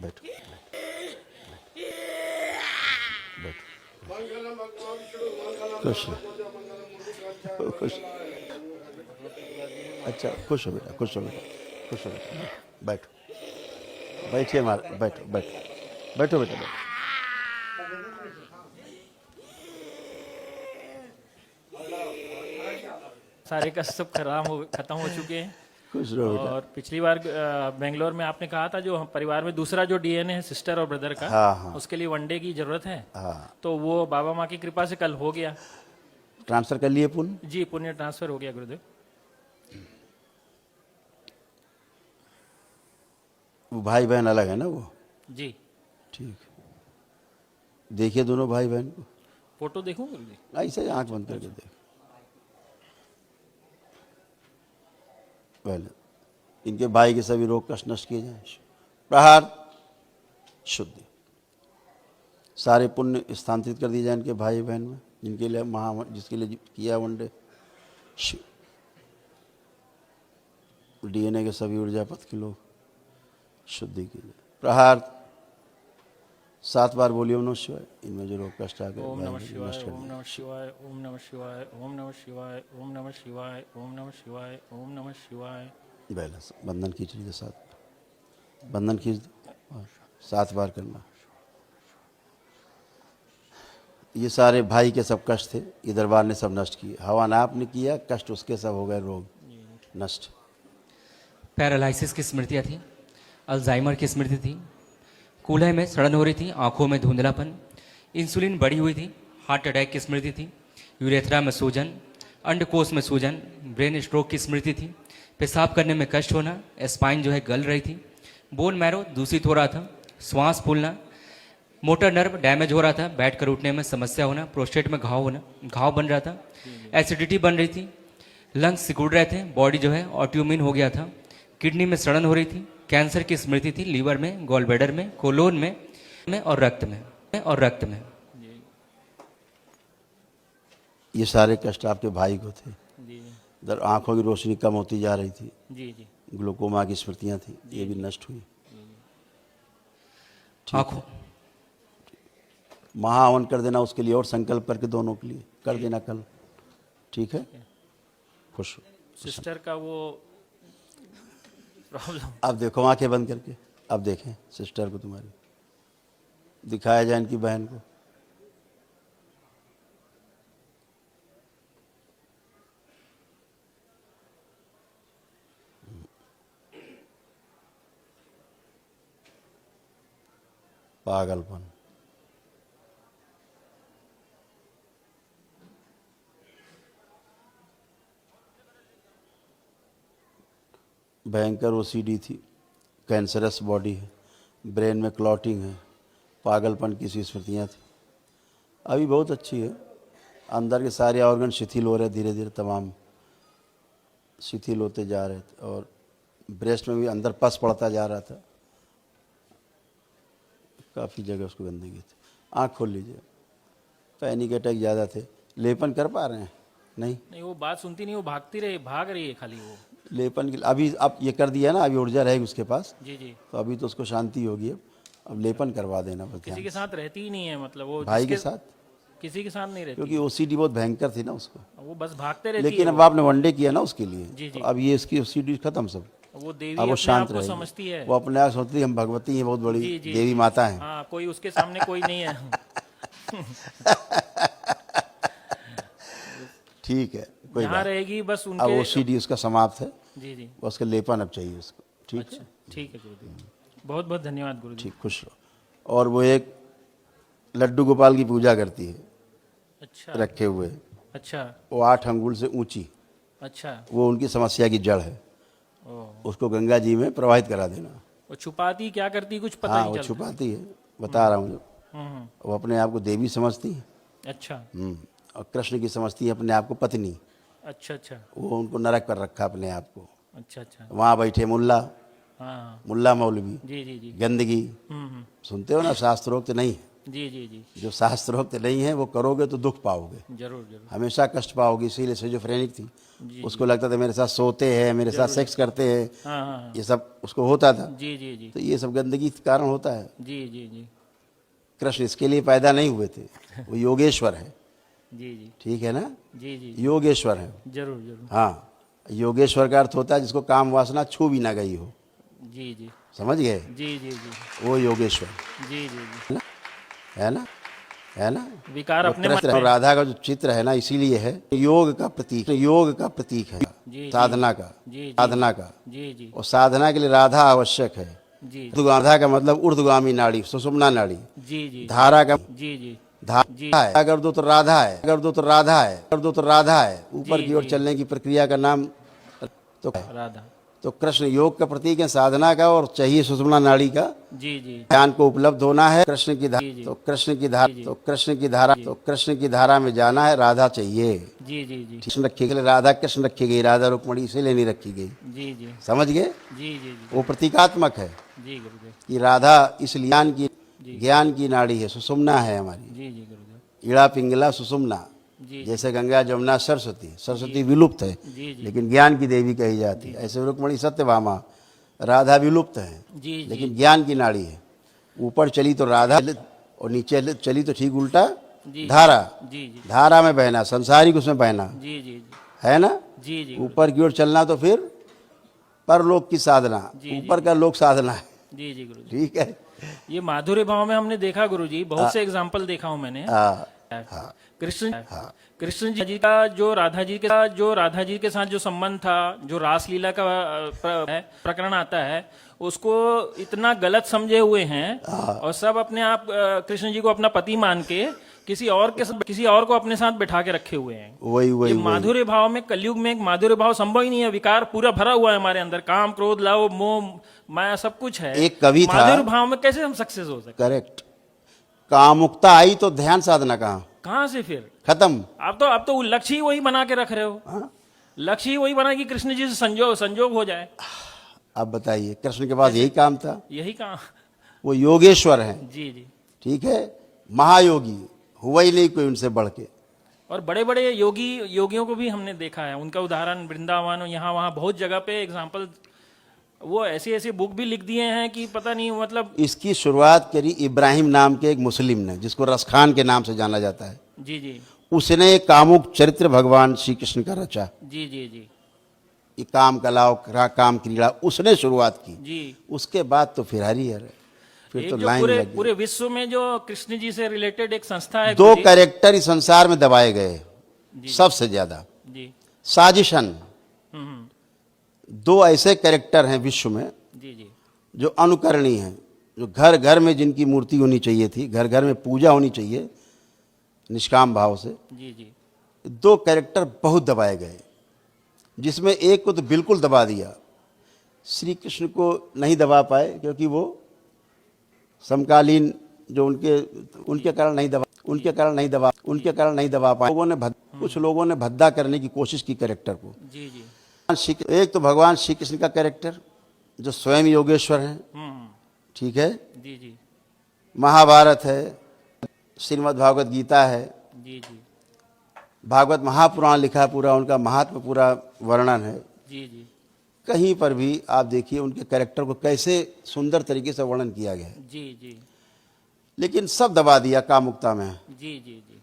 बैठो बैठो। खुश रहो, खुश। अच्छा, खुश हो बेटा, खुश हो बेटा, खुश हो बेटा। बैठो, बैठिए हमारे, बैठो बैठो बैठो बेटा, बैठो। सारे कष्ट सब खत्म हो चुके हैं। खुश रहो बेटा। और पिछली बार बेंगलोर में आपने कहा था जो हम परिवार में दूसरा जो डीएनए है सिस्टर और ब्रदर का, हाँ हाँ उसके लिए वनडे की जरूरत है। हाँ। तो वो बाबा माँ की कृपा से कल हो गया। ट्रांसफर कर लिए पुण्य? जी, पुण्य ट्रांसफर हो गया गुरुदेव। वो भाई बहन अलग है ना वो? जी। ठीक। देखिए दोनों भाई बहन को। फोटो देखूं गुरुजी? ऐसे ही आंख बंद करके देख। पहले इनके भाई के सभी रोग कष्ट नष्ट किए जाए। प्रहार शुद्धि। सारे पुण्य स्थानांतरित कर दिए जाए इनके भाई बहन में, जिनके लिए जिसके लिए किया वनडे। डीएनए के सभी ऊर्जा पथ के लोग शुद्धि की जाए। प्रहार 7 बार बोलिए ओम नमः शिवाय। इनमें जो रोग कष्ट आ गए ओम नमः शिवाय, नष्ट कर ओम दिए। नमः शिवाय, ओम नमः शिवाय, ओम नमः शिवाय, ओम नमः शिवाय, ओम नमः शिवाय, ओम नमः शिवाय। बैलेंस बंधन खींच लीजिए 7 बंधन खींच दो और 7 बार करना। ये सारे भाई के सब कष्ट थे, ये दरबार ने सब नष्ट किए। हवन आपने किया, कष्ट उसके सब हो गए, रोग नष्ट। पैरालिसिस की स्मृतियाँ थी, अल्जाइमर की स्मृति थी, कूल्हे में सड़न हो रही थी, आंखों में धुंधलापन, इंसुलिन बढ़ी हुई थी, हार्ट अटैक की स्मृति थी, यूरेथ्रा में सूजन, अंडकोश में सूजन, ब्रेन स्ट्रोक की स्मृति थी, पेशाब करने में कष्ट होना, स्पाइन जो है गल रही थी, बोन मैरो दूषित हो रहा था, श्वास फूलना, मोटर नर्व डैमेज हो रहा था, बैठकर उठने में समस्या होना, प्रोस्टेट में घाव बन रहा था, एसिडिटी बन रही थी, लंग्स सिकुड़ रहे थे, बॉडी जो है ऑटोइम्यून हो गया था, किडनी में सड़न हो रही थी, कैंसर की स्मृति थी, लीवर में, गॉल ब्लैडर में, कोलोन में और रक्त में। ये सारे कष्ट आपके भाई को थे। जी इधर आंखों की रोशनी कम होती जा रही थी, जी जी। ग्लूकोमा की स्मृतियाँ थी, ये भी नष्ट हुई। आंखों महाहवन कर देना उसके लिए और संकल्प करके दोनों के लिए कर देना कल, ठीक है? खुश हो। सिस्टर का वो प्रॉब्लम। अब देखो आंखें बंद करके, अब देखें सिस्टर को तुम्हारी, दिखाया जाए इनकी बहन को। पागलपन, भयंकर ओसीडी थी, कैंसरस बॉडी है, ब्रेन में क्लॉटिंग है, पागलपन की सी स्मृतियाँ थी। अभी बहुत अच्छी है, अंदर के सारे ऑर्गन शिथिल हो रहे, धीरे धीरे तमाम शिथिल होते जा रहे थे, और ब्रेस्ट में भी अंदर पस पड़ता जा रहा था, काफ़ी जगह उसको गंदगी थी। आँख खोल लीजिए। पैनिक अटैक ज़्यादा थे। लेपन कर पा रहे हैं? नहीं, वो बात सुनती नहीं, वो भाग रही है खाली वो। लेपन के अभी अब ये कर दिया ना, अभी ऊर्जा रहेगी उसके पास, जी जी। तो अभी तो उसको शांति होगी। अब लेपन करवा देना बस। किसी के साथ रहती ही नहीं है, मतलब वो भाई के साथ, किसी के साथ नहीं रहती, क्योंकि ओसीडी बहुत भयंकर थी ना उसको। वो बस भागते रहती लेकिन है। अब आपने वनडे किया ना उसके लिए, जी, जी। तो अब ये इसकी ओसीडी खत्म सब। वो देवी अब वो अपने शांत आप को रहेगी, समझती है। वो अपने आप सोचती है हम भगवती हैं, बहुत बड़ी जी, जी, देवी जी। माता हैं। हाँ, कोई उसके सामने कोई नहीं है। ठीक है, कोई यहाँ बात। रहेगी बस अब उनके। ओसीडी उसका समाप्त है, जी जी। बस उसका लेपन अब चाहिए उसको, ठीक अच्छा, है? ठीक है गुरुदेव, बहुत बहुत धन्यवाद गुरुजी। ठीक, खुश रहो। और वो एक लड्डू गोपाल की पूजा करती है अच्छा रखे हुए, अच्छा वो 8 अंगुल से ऊंची, अच्छा। वो उनकी समस्या की जड़ है। ओह, उसको गंगा जी में प्रवाहित करा देना। वो छुपाती क्या करती कुछ पता हाँ, नहीं वो चलता। छुपाती है, बता रहा हूँ। हम्म, वो अपने आप को देवी समझती है। अच्छा और कृष्ण की समझती है अपने आप को पत्नी। अच्छा अच्छा वो उनको नरक पर रखा अपने आप को। अच्छा अच्छा। वहाँ बैठे मुल्ला, हाँ मुल्ला मौलवी, जी जी जी। गंदगी, सुनते हो ना, शास्त्रोक्त नहीं। जी जी जी जो शास्त्रोक्त नहीं है वो करोगे तो दुख पाओगे, जरूर जरूर हमेशा कष्ट पाओगे। इसीलिए सिजोफ्रेनिक थी, जी उसको लगता था मेरे साथ सोते हैं, मेरे साथ सेक्स करते हैं, हाँ हाँ हाँ ये सब उसको होता था। जी जी जी तो ये सब गंदगी के कारण होता है। जी जी जी कृष्ण इसके लिए पैदा नहीं हुए थे, वो योगेश्वर है, जी जी ठीक है ना, जी जी योगेश्वर है। जरूर जरूर हाँ, योगेश्वर का अर्थ होता है जिसको काम वासना छू भी ना गई हो, जी जी समझ गए, जी जी जी वो योगेश्वर जी जी जी है ना, है ना। विकार वो अपने कृष्ण मन और में राधा का जो चित्र है ना, इसीलिए है योग का प्रतीक, योग का प्रतीक है, जी साधना का, जी जी साधना का। जी जी और साधना के लिए राधा आवश्यक है। जी राधा का मतलब ऊर्ध्वगामी नाड़ी, सुषुम्ना नाड़ी। जी जी धारा का जी जी जी धारा है, अगर दो तो राधा है, अगर दो तो राधा है, अगर दो तो राधा है, ऊपर जी, की ओर जी। चलने की प्रक्रिया का नाम तो राधा तो कृष्ण योग का प्रतीक है, साधना का, और चाहिए सुषुम्ना नाड़ी का जी जी ज्ञान को उपलब्ध होना है। कृष्ण की धारा, जी, जी। तो कृष्ण की धारा, जी, जी। तो कृष्ण की धारा, तो कृष्ण की धारा में जाना है, राधा चाहिए। जी जी जी कृष्ण रखी गई, राधा कृष्ण रखी गई, राधा रुक्मणी इसीलिए नहीं रखी गई, जी जी समझ गए। जी जी वो प्रतीकात्मक है जी गुरुदेव कि राधा इसलिए ज्ञान की नाड़ी है, सुषुम्ना है हमारी, जी जी गुरुदेव इड़ा पिंगला सुषुम्ना। जी जैसे गंगा जमुना सरस्वती विलुप्त है, जी जी लेकिन ज्ञान की देवी कही जाती है। ऐसे रुक्मणी सत्यभामा, राधा विलुप्त है जी जी लेकिन ज्ञान की नाड़ी है। ऊपर चली तो राधा और नीचे चली तो ठीक उल्टा जी धारा, जी जी धारा में बहना, संसारिक उसमें बहना, जी जी है ना। जी जी ऊपर की ओर चलना तो फिर परलोक की साधना, ऊपर का लोक साधना है, जी जी गुरुजी ठीक है। ये माधुर्य भाव में हमने देखा गुरुजी, बहुत से एग्जाम्पल देखा हूं मैंने। हाँ, कृष्ण जी का जो राधा जी के साथ जो संबंध था, जो रासलीला का प्रकरण आता है, उसको इतना गलत समझे हुए हैं और सब अपने आप कृष्ण जी को अपना पति मान के किसी और को अपने साथ बैठा के रखे हुए हैं। वही वही ये वही माधुर्य भाव में, कलयुग में एक माधुर्य भाव संभव ही नहीं है। विकार पूरा भरा हुआ है हमारे अंदर, काम क्रोध लाभ मोह माया सब कुछ है। एक कवि था, माधुर्य भाव में कैसे हम सक्सेस हो सकते, करेक्ट। कामुकता आई तो ध्यान साधना कहाँ से फिर खत्म। आप तो लक्ष्य ही वही बना के रख रहे हो। हाँ? लक्ष्य ही वही बना कि कृष्ण जी से संजोग हो जाए। अब बताइए, कृष्ण के पास यही काम था, यही कहा। वो योगेश्वर हैं, जी जी ठीक है, महायोगी, हुआ ही नहीं कोई उनसे बढ़ के। और बड़े बड़े योगियों को भी हमने देखा है, उनका उदाहरण वृंदावन यहाँ वहाँ बहुत जगह पे एग्जाम्पल, वो ऐसी बुक भी लिख दिए हैं कि पता नहीं, मतलब। इसकी शुरुआत करी इब्राहिम नाम के एक मुस्लिम ने, जिसको रसखान के नाम से जाना जाता है। जी जी उसने एक कामुक चरित्र भगवान श्री कृष्ण का रचा। जी जी जी ये काम कलाओ काम क्रीड़ा उसने शुरुआत की। जी उसके बाद तो फिर हरिहर है, फिर एक तो जो लाइन पूरे लग गई। पूरे विश्व में जो कृष्ण जी से रिलेटेड एक संस्था है, दो गुरुजी। कैरेक्टर इस संसार में दबाए गए जी सबसे ज्यादा, जी साजिशन। हम्म, दो ऐसे कैरेक्टर हैं विश्व में जी जी जो अनुकरणीय हैं, जो घर घर में जिनकी मूर्ति होनी चाहिए थी, घर घर में पूजा होनी चाहिए निष्काम भाव से। जी जी दो कैरेक्टर बहुत दबाए गए, जिसमें एक को तो बिल्कुल दबा दिया, श्री कृष्ण को नहीं दबा पाए क्योंकि वो समकालीन जो उनके कारण नहीं दबा पाए। कुछ लोगों ने भद्दा करने की कोशिश की कैरेक्टर को। जी जी एक तो भगवान श्री कृष्ण का कैरेक्टर जो स्वयं योगेश्वर हैं, ठीक है, जी जी महाभारत है, श्रीमद् भागवत गीता है, जी जी भागवत महापुराण लिखा है पूरा, उनका महात्म पूरा वर्णन है। जी जी कहीं पर भी आप देखिए उनके कैरेक्टर को कैसे सुंदर तरीके से वर्णन किया गया है, जी जी लेकिन सब दबा दिया कामुकता में। जी जी जी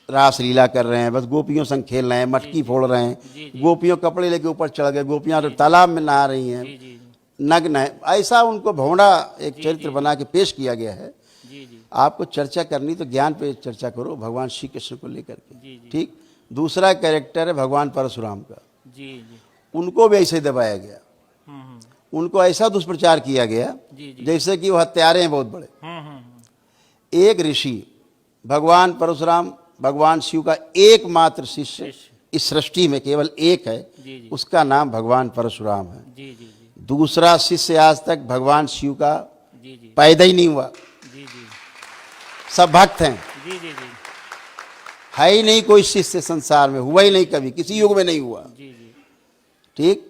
रास लीला कर रहे हैं, बस गोपियों संग खेल रहे हैं, मटकी फोड़ रहे जी, हैं, जी। गोपियों कपड़े लेके ऊपर चढ़ गए, गोपियां तालाब में नहा रही जी हैं, जी नग्न है। ऐसा उनको भौंडा एक चरित्र बना के पेश किया गया है। जी जी आपको चर्चा करनी तो ज्ञान पे चर्चा करो, भगवान श्री कृष्ण को लेकर के, जी जी ठीक। दूसरा कैरेक्टर है भगवान परशुराम का, जी जी उनको भी ऐसे दबाया गया, उनको ऐसा दुष्प्रचार किया गया जी जी जैसे कि वो हत्यारे हैं बहुत बड़े। हम्म एक ऋषि भगवान परशुराम, भगवान शिव का एकमात्र शिष्य इस सृष्टि में केवल एक है, जी जी उसका नाम भगवान परशुराम है। जी जी जी दूसरा शिष्य आज तक भगवान शिव का जी जी पैदा ही नहीं हुआ, जी जी सब भक्त हैं, जी जी जी है ही नहीं कोई शिष्य संसार में, हुआ ही नहीं कभी, किसी युग में नहीं हुआ, जी जी ठीक।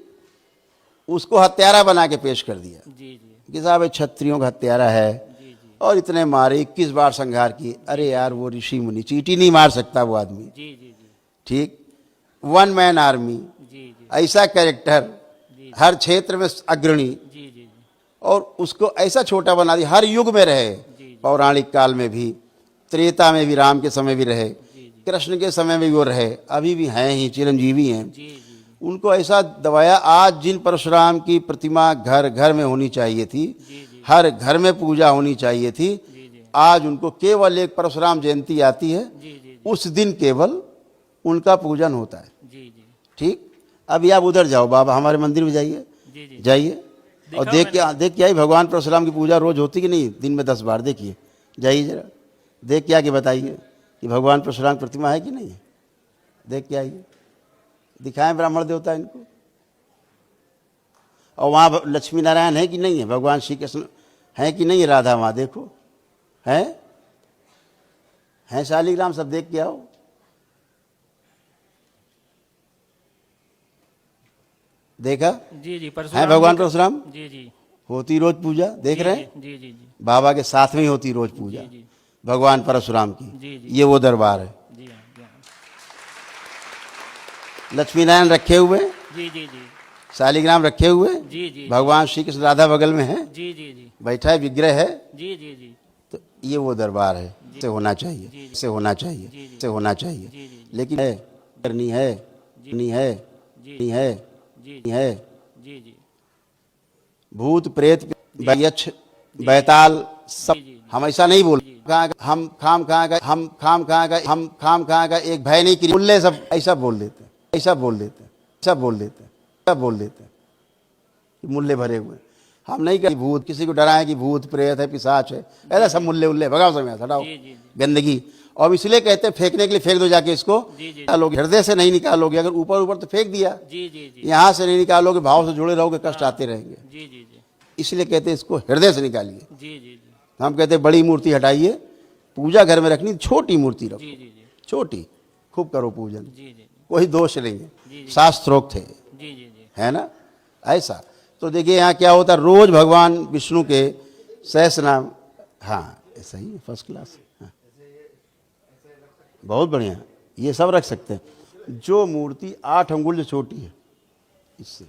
उसको हत्यारा बना के पेश कर दिया जी जी कि साहब ये क्षत्रियों का हत्यारा है, जी जी और इतने मारे, 21 बार संहार किए। अरे यार वो ऋषि मुनि, चींटी नहीं मार सकता वो आदमी। जी जी जी ठीक, 1 मैन आर्मी, जी जी ऐसा कैरेक्टर, हर क्षेत्र में अग्रणी, जी जी जी और उसको ऐसा छोटा बना दिया। हर युग में रहे, पौराणिक काल में भी, त्रेता में भी, राम के समय भी रहे, कृष्ण के समय में भी वो रहे, अभी भी हैं ही, चिरंजीवी हैं। जी जी उनको ऐसा दबाया। आज जिन परशुराम की प्रतिमा घर घर में होनी चाहिए थी, हर घर में पूजा होनी चाहिए थी, आज उनको केवल एक परशुराम जयंती आती है, जी जी उस दिन केवल उनका पूजन होता है। जी जी ठीक, अभी आप उधर जाओ, बाबा हमारे मंदिर में जाइए, जी जी जाइए और देख के आइए भगवान परशुराम की पूजा रोज होती कि नहीं, दिन में 10 बार देखिए, जाइए जरा देख के आके बताइए कि भगवान परशुराम की प्रतिमा है कि नहीं है। देख के आइए, दिखाएं ब्राह्मण देवता इनको। और वहाँ लक्ष्मी नारायण है कि नहीं है, भगवान श्री कृष्ण है कि नहीं है, राधा माँ देखो हैं शालिग्राम, सब देख के आओ। देखा जी जी है भगवान परशुराम, जी जी होती रोज पूजा, देख रहे हैं, जी जी जी बाबा के साथ में ही होती रोज पूजा जी भगवान परशुराम जी की। जी ये वो दरबार है, जी हाँ जी हाँ लक्ष्मी नारायण रखे हुए, जी जी जी शालिग्राम रखे हुए, जी जी भगवान श्री कृष्ण राधा बगल में है, जी जी जी बैठा है, विग्रह है। जी जी जी तो ये वो दरबार है, से होना चाहिए, से होना चाहिए, से होना चाहिए। लेकिन है, करनी है, नहीं है, नहीं है, नहीं है, जी जी भूत प्रेत यक्ष बैताल सब, हम ऐसा नहीं बोल, हम खाम कहाँ का, हम खाम कहाँ का, हम खाम कहाँ का एक भय नहीं की मुल्ले सब ऐसा बोल देते हैं, ऐसा बोल देते हैं, ऐसा बोल देते हैं, ऐसा बोल देते हैं कि मुल्ले भरे हुए। हम नहीं कहते भूत, किसी को डराएं कि भूत प्रेत है, पिशाच है, ऐसा सब मुल्ले उल्ले भगाओ, समय हटाओ गंदगी। और इसलिए कहते हैं फेंकने के लिए फेंक दो जाके इसको, निकालोगे हृदय से नहीं निकालोगे, अगर ऊपर ऊपर तो फेंक दिया, यहाँ से नहीं निकालोगे, भाव से जुड़े रहोगे, कष्ट आते रहेंगे। जी जी जी इसलिए कहते हैं इसको हृदय से निकालिए। जी जी जी हम कहते हैं बड़ी मूर्ति हटाइए, पूजा घर में रखनी, छोटी मूर्ति रखो, जी जी छोटी, खूब करो पूजन, जी जी कोई दोष नहीं है, शास्त्रोक्त है, जी जी जी है ना ऐसा। तो देखिए यहाँ क्या होता है, रोज भगवान विष्णु के सहस्र नाम, हाँ ऐसा ही फर्स्ट क्लास, हाँ बहुत बढ़िया, ये सब रख सकते हैं। जो मूर्ति 8 अंगुल जो छोटी है इससे,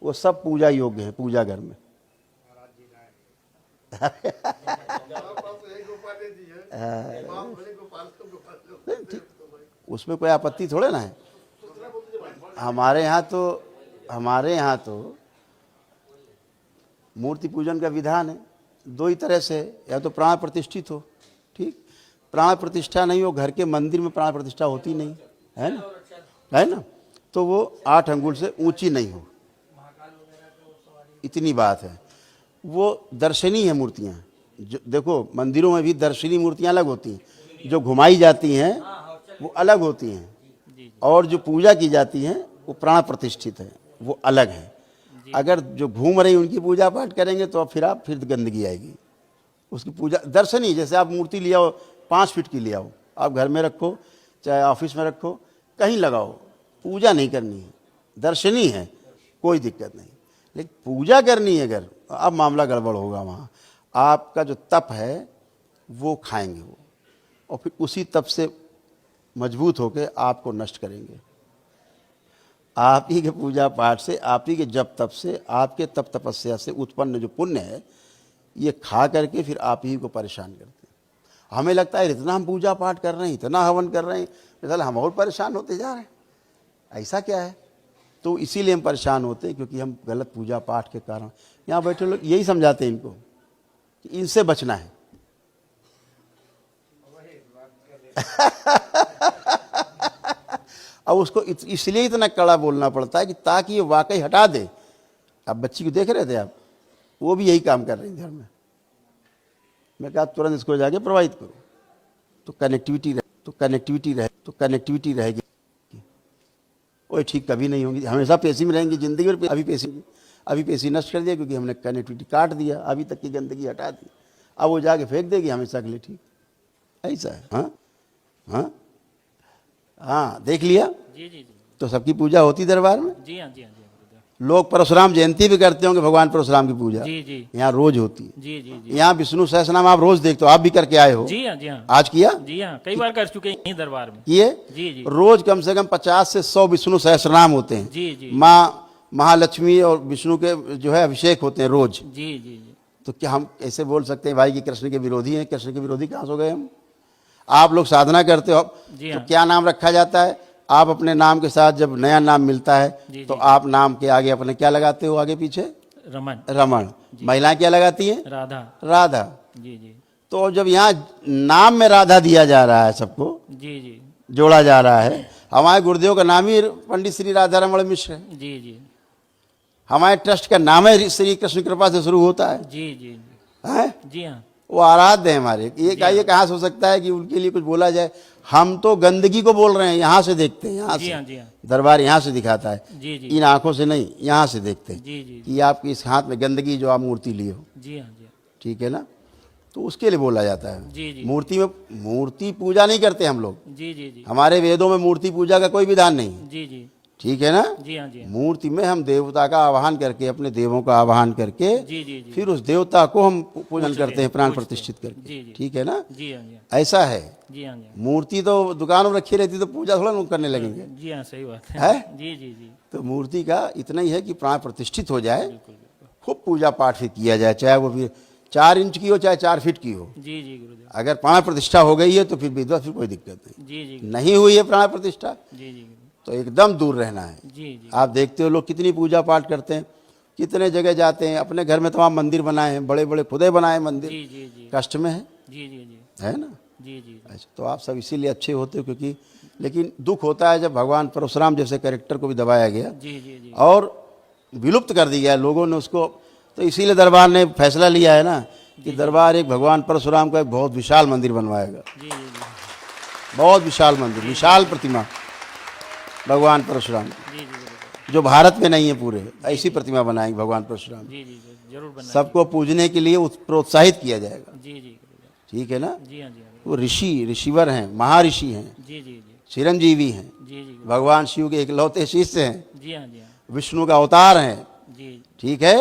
वो सब पूजा योग्य है, पूजा घर में। उसमें कोई आपत्ति थोड़े ना है। हमारे यहाँ तो मूर्ति पूजन का विधान है 2 ही तरह से, या तो प्राण प्रतिष्ठित हो, ठीक, प्राण प्रतिष्ठा नहीं हो, घर के मंदिर में प्राण प्रतिष्ठा होती नहीं है ना, है ना, तो वो 8 अंगुल से ऊंची नहीं हो, इतनी बात है। वो दर्शनीय है मूर्तियाँ, जो देखो मंदिरों में भी दर्शनीय मूर्तियाँ अलग होती हैं, जो घुमाई जाती हैं वो अलग होती हैं, और जो पूजा की जाती हैं वो प्राण प्रतिष्ठित है, वो अलग है। अगर जो घूम रही उनकी पूजा पाठ करेंगे तो फिर गंदगी आएगी। उसकी पूजा दर्शनीय, जैसे आप मूर्ति ले आओ 5 फीट की ले आओ, आप घर में रखो, चाहे ऑफिस में रखो, कहीं लगाओ, पूजा नहीं करनी है, दर्शनीय है, कोई दिक्कत नहीं। लेकिन पूजा करनी है अगर, अब मामला गड़बड़ होगा। वहाँ आपका जो तप है वो खाएंगे वो, और फिर उसी तप से मजबूत होकर आपको नष्ट करेंगे। आप ही के पूजा पाठ से, आप ही के जप तप से, आपके तप तपस्या से उत्पन्न जो पुण्य है, ये खा करके फिर आप ही को परेशान करते हैं। हमें लगता है इतना हम पूजा पाठ कर रहे हैं, इतना हवन कर रहे हैं, मिसाल हम और परेशान होते जा रहे हैं, ऐसा क्या है? तो इसीलिए हम परेशान होते हैं, क्योंकि हम गलत पूजा पाठ के कारण। यहाँ बैठे लोग यही समझाते हैं इनको कि इनसे बचना है। अब उसको इसलिए इतना कड़ा बोलना पड़ता है कि ताकि ये वाकई हटा दे। अब बच्ची को देख रहे थे आप, वो भी यही काम कर रही थी घर में। मैं कहा तुरंत इसको जाके प्रवाहित करो, तो कनेक्टिविटी रहेगी। वो ठीक कभी नहीं होगी, हमेशा पेशी में रहेंगी जिंदगी में। अभी पेशी नष्ट कर दिया, क्योंकि हमने कनेक्टिविटी काट दिया, अभी तक की गंदगी हटा दी। अब वो जाके फेंक देगी हमेशा के लिए, ठीक ऐसा है। हाँ हाँ हाँ, देख लिया। जी जी जी तो सबकी पूजा होती दरबार में। जी हाँ जी हाँ जी लोग परशुराम जयंती भी करते होंगे, भगवान परशुराम की पूजा जी जी यहाँ रोज होती है। जी जी जी यहाँ विष्णु सहस्रनाम आप रोज देखते हो, आप भी करके आए हो, जी हाँ जी हाँ आज किया जी हाँ, कई बार कर चुके हैं यहीं दरबार में। किए? जी जी रोज कम से कम 50 से 100 विष्णु सहस्रनाम होते हैं। जी जी माँ महालक्ष्मी और विष्णु के जो है अभिषेक होते हैं रोज। जी जी जी तो क्या हम ऐसे बोल सकते हैं भाई कि कृष्ण के विरोधी हैं? कृष्ण के विरोधी कहाँ से हो गए हम? आप लोग साधना करते हो जी तो हाँ। क्या नाम रखा जाता है? आप अपने नाम के साथ जब नया नाम मिलता है जी, तो जी। आप नाम के आगे अपने क्या लगाते हो? आगे पीछे रमन, रमण। महिलाएं क्या लगाती हैं? राधा। राधा। जी जी तो जब यहाँ नाम में राधा दिया जा रहा है, सबको जी जी जोड़ा जा रहा है, हमारे गुरुदेव का नाम ही पंडित श्री राधा रमण मिश्र है। जी जी हमारे ट्रस्ट का नाम है श्री कृष्ण कृपा से शुरू होता है, जी जी हैं? जी हाँ वो आराध्य है हमारे। ये कहाँ से हो सकता है कि उनके लिए कुछ बोला जाए? हम तो गंदगी को बोल रहे हैं, यहाँ से देखते हैं, यहाँ जी से हाँ जी हाँ दरबार यहाँ से दिखाता है, जी जी इन आंखों से नहीं, यहाँ से देखते हैं जी जी कि आपकी इस हाथ में गंदगी जो आप मूर्ति लिए हो, जी हाँ जी हाँ ठीक है ना? तो उसके लिए बोला जाता है। जी जी मूर्ति पूजा नहीं करते हम लोग, जी जी जी हमारे वेदों में मूर्ति पूजा का कोई विधान नहीं है, जी जी ठीक है ना? जी हाँ जी हाँ मूर्ति में हम देवता का आवाहन करके, अपने देवों का आवाहन करके जी जी जी फिर उस देवता को हम पूजन करते हैं, प्राण प्रतिष्ठित जी, करके, जी। ठीक है ना? जी हाँ जी हाँ ऐसा है। जी हाँ जी हाँ मूर्ति तो दुकानों में रखी रहती तो पूजा थोड़ा लोग करने लगेंगे, जी हाँ सही बात है? जी जी जी तो मूर्ति का इतना ही है कि प्राण प्रतिष्ठित हो जाए, बिल्कुल बिल्कुल खूब पूजा पाठ फिर किया जाए, चाहे वो फिर 4 इंच की हो चाहे 4 फीट की हो। जी जी गुरुदेव अगर प्राण प्रतिष्ठा हो गई है तो फिर विधवा, फिर कोई दिक्कत नहीं। जी जी नहीं हुई है प्राण प्रतिष्ठा जी जी तो एकदम दूर रहना है। जी जी आप देखते हो लोग कितनी पूजा पाठ करते हैं, कितने जगह जाते हैं, अपने घर में तमाम मंदिर बनाए हैं, बड़े बड़े खुदे बनाए मंदिर, जी जी जी कष्ट में है, जी जी जी है ना? जी जी अच्छा, तो आप सब इसीलिए अच्छे होते हो क्योंकि, लेकिन दुख होता है जब भगवान परशुराम जैसे कैरेक्टर को भी दबाया गया जी जी जी और विलुप्त कर दिया लोगों ने उसको। तो इसीलिए दरबार ने फैसला लिया है ना कि दरबार एक भगवान परशुराम का एक बहुत विशाल मंदिर बनवाएगा, जी जी जी बहुत विशाल मंदिर, विशाल प्रतिमा भगवान परशुराम की, जी जी गुरुदेव जो भारत में नहीं है पूरे, ऐसी प्रतिमा बनाएंगे भगवान परशुराम। जी जी जी जरूर बना सबको पूजने के लिए प्रोत्साहित किया जाएगा, जी जी गुरुदेव ठीक है ना? जी हाँ जी हाँ वो ऋषिवर हैं, महर्षि हैं, जी जी जी चिरंजीवी हैं, जी जी भगवान शिव के इकलौते शिष्य हैं, जी हाँ जी हाँ विष्णु का अवतार हैं, जी ठीक है?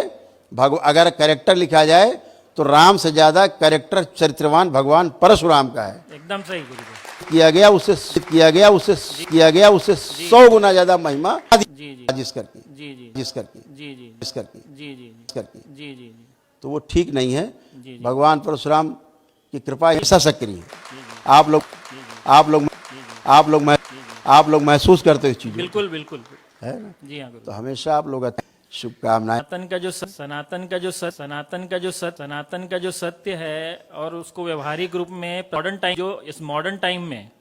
अगर कैरेक्टर लिखा जाए तो राम से ज्यादा कैरेक्टर चरित्रवान भगवान परशुराम का है। एकदम सही गुरुदेव किया गया उससे 100 गुना ज्यादा महिमा जी जी जिस करके जी जी जिस करके जी जी जिस करके जी जी जिस करके जी जी जी तो वो ठीक नहीं है। जी जी भगवान परशुराम की कृपा ऐसा सक्रिय है। आप लोग महसूस करते हो इस चीज को, बिल्कुल बिल्कुल है ना? जी हाँ गुरु तो हमेशा आप लोग शुभकामनाएं। सनातन का जो सत्य है और उसको व्यवहारिक रूप में मॉडर्न टाइम, जो इस मॉडर्न टाइम में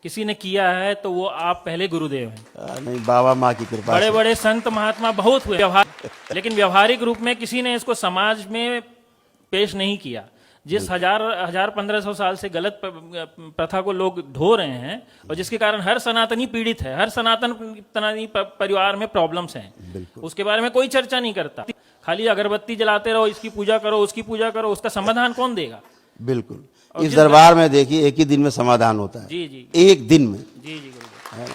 किसी ने किया है तो वो आप पहले गुरुदेव हैं। नहीं, बाबा माँ की कृपा बड़े से। बड़े संत महात्मा बहुत हुए लेकिन व्यवहारिक रूप में किसी ने इसको समाज में पेश नहीं किया। जिस 1500 साल से गलत प्रथा को लोग ढो रहे हैं और जिसके कारण हर सनातनी पीड़ित है, हर सनातनी परिवार में प्रॉब्लम्स हैं, उसके बारे में कोई चर्चा नहीं करता। खाली अगरबत्ती जलाते रहो, इसकी पूजा करो, उसकी पूजा करो, उसका समाधान कौन देगा? बिल्कुल। इस दरबार में देखिए एक ही दिन में समाधान होता है, जी जी एक दिन में, जी जी गुरुदेव है ना?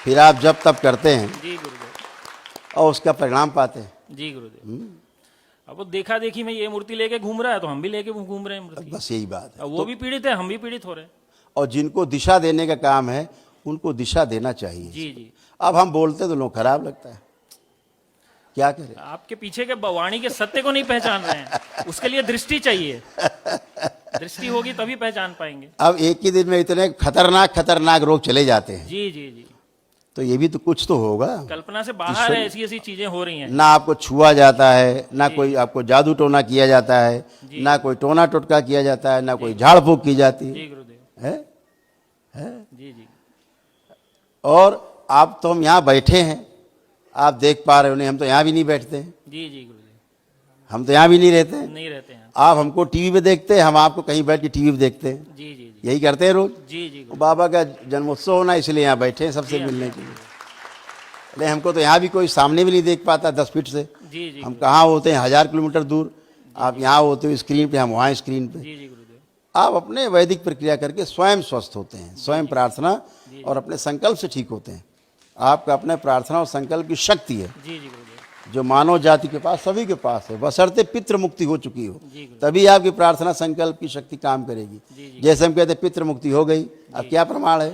फिर आप जब तब करते हैं जी गुरुदेव और उसका परिणाम पाते हैं। जी गुरुदेव। अब वो देखा देखी में ये मूर्ति लेके घूम रहा है तो हम भी लेके घूम रहे हैं मूर्ति। बस यही बात है। अब वो भी पीड़ित है, हम भी पीड़ित हो रहे हैं। और जिनको दिशा देने का काम है उनको दिशा देना चाहिए। जी जी अब हम बोलते तो लोग खराब लगता है, क्या करें? आपके पीछे के वाणी के सत्य को नहीं पहचान रहे हैं, उसके लिए दृष्टि चाहिए। दृष्टि होगी तभी पहचान पाएंगे। अब एक ही दिन में इतने खतरनाक रोग चले जाते हैं, जी जी जी तो ये भी तो कुछ तो होगा। कल्पना से बाहर है, ऐसी ऐसी चीजें हो रही हैं। ना आपको छुआ जाता है, ना कोई आपको जादू टोना किया जाता है, ना कोई टोना टोटका किया जाता है, ना कोई झाड़ फूक की जाती जी गुरुदेव है। जी जी और आप तो हम यहाँ बैठे हैं, आप देख पा रहे हो नहीं, हम तो यहाँ भी नहीं बैठते हैं, जी जी गुरुदेव हम तो यहाँ भी नहीं रहते हैं। नहीं रहते हैं। आप हमको टीवी पे देखते हैं, हम आपको कहीं बैठ के टीवी पे देखते हैं, जी जी जी यही करते हैं रोज। जी जी वो बाबा का जन्मोत्सव होना इसलिए यहाँ बैठे हैं सबसे मिलने के लिए। नहीं, हमको तो यहाँ भी कोई सामने भी नहीं देख पाता 10 फीट से। जी जी हम कहाँ होते हैं 1000 किलोमीटर दूर, आप यहाँ होते हो स्क्रीन पे, हम वहाँ स्क्रीन पे। जी जी गुरुदेव आप अपने वैदिक प्रक्रिया करके स्वयं स्वस्थ होते हैं, स्वयं प्रार्थना और अपने संकल्प से ठीक होते हैं। आपका अपने प्रार्थना और संकल्प की शक्ति है, जी जी गुरुदेव जो मानव जाति के पास, सभी के पास है, बशर्ते पितृ मुक्ति हो चुकी हो, तभी आपकी प्रार्थना संकल्प की शक्ति काम करेगी। जैसे हम कहते पितृ मुक्ति हो गई, अब क्या प्रमाण है?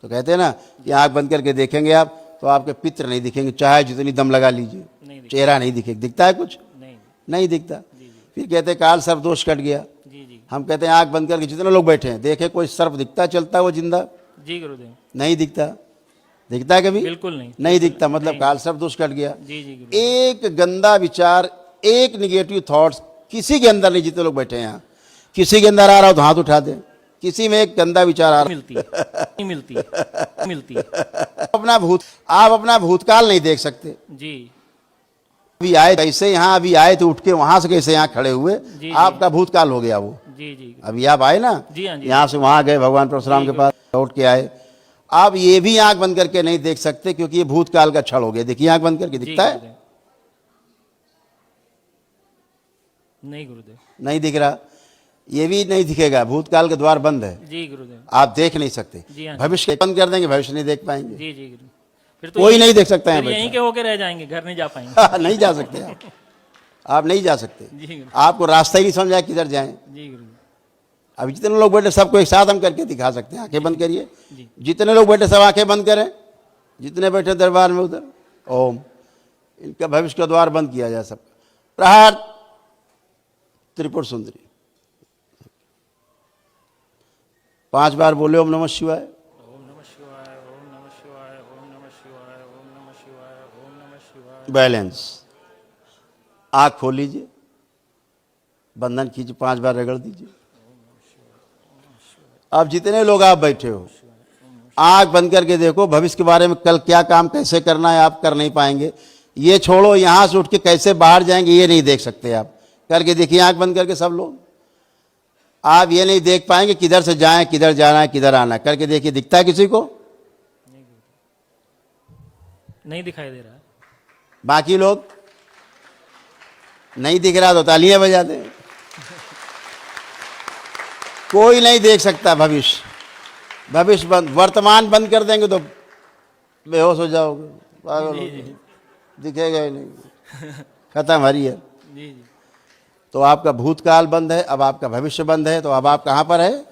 तो कहते हैं ना कि आंख बंद करके देखेंगे आप तो आपके पितृ नहीं दिखेंगे, चाहे जितनी दम लगा लीजिए, चेहरा नहीं दिखेगा। दिखता है कुछ? नहीं दिखता। फिर कहते काल सर्प दोष कट गया। हम कहते हैं आंख बंद करके जितने लोग बैठे हैं देखे कोई सर्प दिखता चलता है वो जिंदा? जी गुरुदेव। नहीं दिखता। दिखता है कभी? बिल्कुल नहीं। नहीं दिखता, मतलब काल सर्प दोष कट गया। जी जी गुरुदेव। एक गंदा विचार, एक निगेटिव थॉट्स किसी के अंदर नहीं, जितने लोग बैठे हैं यहाँ, किसी के अंदर आ रहा हो तो हाथ उठा दे। किसी में एक गंदा विचार आ रहा मिलती है, नहीं मिलती है, मिलती है। आप अपना भूतकाल नहीं देख सकते। जी अभी आए कैसे यहाँ, अभी आए तो उठ के वहां से कैसे यहाँ खड़े हुए, आपका भूतकाल हो गया वो। जी जी अभी आप आए ना, जी हाँ जी। यहाँ से वहां गए, भगवान परशुराम के पास लौट के आए। आप ये भी आंख बंद करके नहीं देख सकते क्योंकि ये भूतकाल का क्षण हो गया। देखिए आंख बंद करके दिखता है? गुरुदेव। नहीं गुरुदेव। नहीं दिख रहा। ये भी नहीं दिखेगा, भूतकाल के द्वार बंद है, जी गुरुदेव। आप देख नहीं सकते। जी हाँ। भविष्य बंद कर देंगे, भविष्य नहीं देख पाएंगे। जी जी गुरु। फिर तो कोई नहीं देख सकता है फिर यहीं के होके रह जाएंगे, घर नहीं जा पाएंगे। बैठा। नहीं जा सकते आप नहीं जा सकते। जी गुरु। आपको रास्ता ही नहीं समझ आया किधर जाएं। जी गुरु। अभी जितने लोग बैठे सबको एक साथ हम करके दिखा सकते हैं। आंखें बंद करिए, जी। जितने लोग बैठे सब आंखें बंद करें, जितने बैठे दरबार में उधर। ओम। इनका भविष्य का द्वार बंद किया जाए सबका। प्रहार त्रिपुर सुंदरी 5 बार बोले ओम नमः शिवाय। ओम नमः शिवाय, ओम नमः शिवाय, ओम नमः शिवाय, ओम नमः शिवाय, ओम नमः शिवाय। बैलेंस। आंख खोल लीजिए, बंधन कीजिए, 5 बार रगड़ दीजिए। अब जितने लोग आप बैठे हो आंख बंद करके देखो, भविष्य के बारे में कल क्या काम कैसे करना है आप कर नहीं पाएंगे। ये छोड़ो, यहां से उठ के कैसे बाहर जाएंगे ये नहीं देख सकते आप। करके देखिए आंख बंद करके सब लोग, आप ये नहीं देख पाएंगे किधर से जाएं, किधर जाना है, किधर आना है। करके देखिए, दिखता है किसी को? नहीं दिखाई दे रहा है। बाकी लोग नहीं दिख रहा तो तालियां बजा दें। कोई नहीं देख सकता भविष्य। भविष्य बंद, वर्तमान बंद कर देंगे तो बेहोश हो जाओगे, पागल हो जाओगे, दिखेगा ही नहीं, खत्म हरियर। जी जी। तो आपका भूतकाल बंद है, अब आपका भविष्य बंद है, तो अब आप कहां पर है?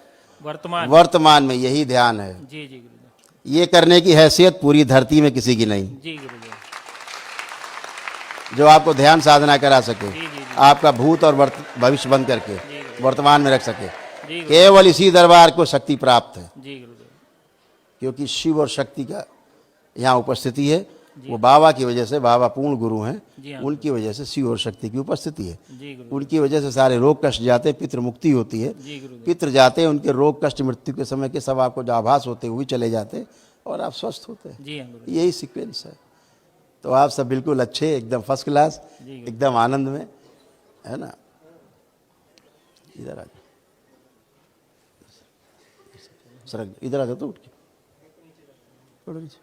वर्तमान। वर्तमान में। यही ध्यान है। जी जी गुरुदेव। ये करने की हैसियत पूरी धरती में किसी की नहीं, जी गुरुदेव। जो आपको ध्यान साधना करा सके, जी जी। आपका भूत और भविष्य बंद करके वर्तमान में रख सके। जी केवल इसी दरबार को शक्ति प्राप्त है, जी गुरुदेव। क्योंकि शिव और शक्ति का यहाँ उपस्थिति है। वो बाबा की वजह से, बाबा पूर्ण गुरु हैं, जी हाँ। उनकी वजह से शिव और शक्ति की उपस्थिति है। जी गुरुदेव। उनकी वजह से सारे रोग कष्ट जाते, पितृ मुक्ति होती है। जी गुरुदेव। पितृ जाते, उनके रोग कष्ट मृत्यु के समय के सब आपको जो आभास होते हुए चले जाते और आप स्वस्थ होते हैं। जी हाँ गुरुदेव। यही सीक्वेंस है। तो आप सब बिल्कुल अच्छे, एकदम फर्स्ट क्लास, एकदम आनंद में, है ना। इधर आ जाओ, सरक इधर आ जाओ तो उठ के थोड़ा नीचे।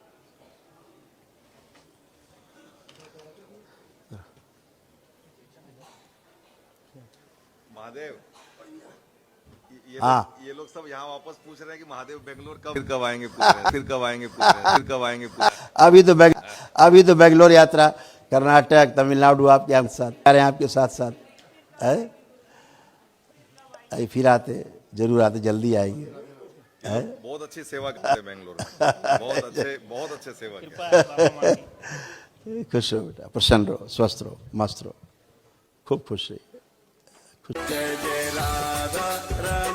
महादेव, हाँ। ये लोग सब यहाँ वापस पूछ रहे हैं कि महादेव बेंगलोर कब, फिर कब आएंगे, पूछ रहे हैं, फिर कब आएंगे, पूछ रहे हैं, फिर कब आएंगे, पूछ रहे हैं। अभी तो बेंगलोर यात्रा, कर्नाटक, तमिलनाडु आपके हम साथ आ रहे हैं, आपके साथ साथ है। अभी फिर आते, जरूर आते, जल्दी आएंगे। है? बहुत अच्छी सेवा करते हैं बेंगलोर में, बहुत अच्छे सेवा किया। खुश रहो बेटा, प्रसन्न रहो, स्वस्थ रहो, मस्त रहो, खूब खुश रहिए। जय जय राधा